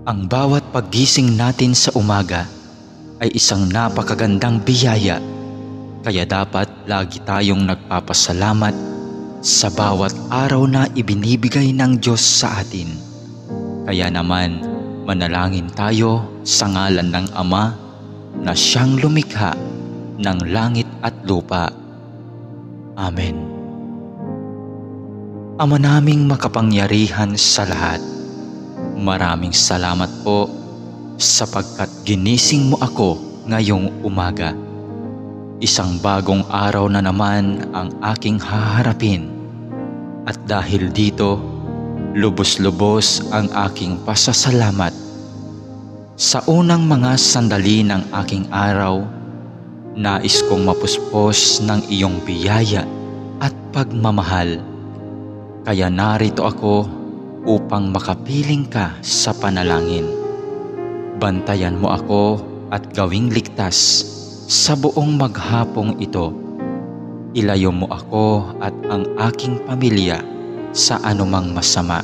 Ang bawat paggising natin sa umaga ay isang napakagandang biyaya, kaya dapat lagi tayong nagpapasalamat sa bawat araw na ibinibigay ng Diyos sa atin. Kaya naman, manalangin tayo sa ngalan ng Ama na siyang lumikha ng langit at lupa. Amen. Ama naming makapangyarihan sa lahat, maraming salamat po sapagkat ginising mo ako ngayong umaga. Isang bagong araw na naman ang aking haharapin. At dahil dito, lubos-lubos ang aking pasasalamat. Sa unang mga sandali ng aking araw, nais kong mapuspos ng iyong biyaya at pagmamahal. Kaya narito ako upang makapiling ka sa panalangin. Bantayan mo ako at gawing ligtas sa buong maghapong ito. Ilayo mo ako at ang aking pamilya sa anumang masama.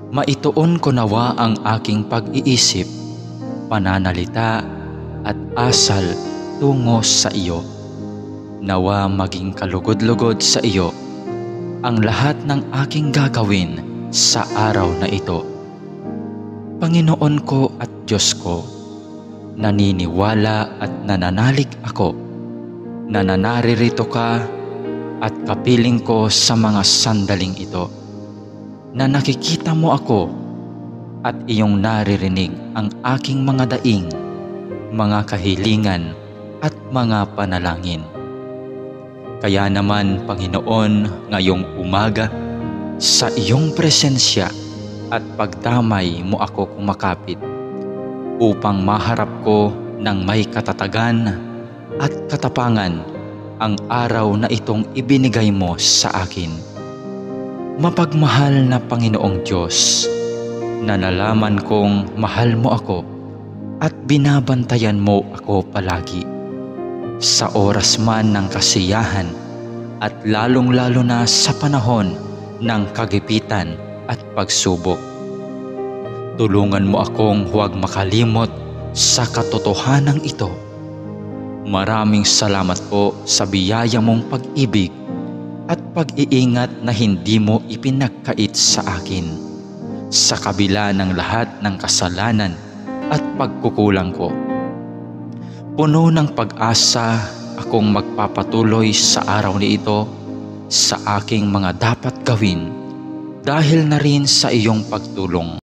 Maituon ko nawa ang aking pag-iisip, pananalita at asal tungo sa iyo. Nawa maging kalugod-lugod sa iyo ang lahat ng aking gagawin sa araw na ito. Panginoon ko at Diyos ko, naniniwala at nananalig ako na naririto ka at kapiling ko sa mga sandaling ito, na nakikita mo ako at iyong naririnig ang aking mga daing, mga kahilingan at mga panalangin. Kaya naman, Panginoon, ngayong umaga, sa iyong presensya at pagdamay mo ako kumakapit upang maharap ko ng may katatagan at katapangan ang araw na itong ibinigay mo sa akin. Mapagmahal na Panginoong Diyos, na nalaman kong mahal mo ako at binabantayan mo ako palagi. Sa oras man ng kasiyahan at lalong-lalo na sa panahon ng kagipitan at pagsubok. Tulungan mo akong huwag makalimot sa katotohanan ito. Maraming salamat po sa biyaya mong pag-ibig at pag-iingat na hindi mo ipinagkait sa akin, sa kabila ng lahat ng kasalanan at pagkukulang ko. Puno ng pag-asa akong magpapatuloy sa araw ni ito sa aking mga dapat gawin dahil na rin sa iyong pagtulong.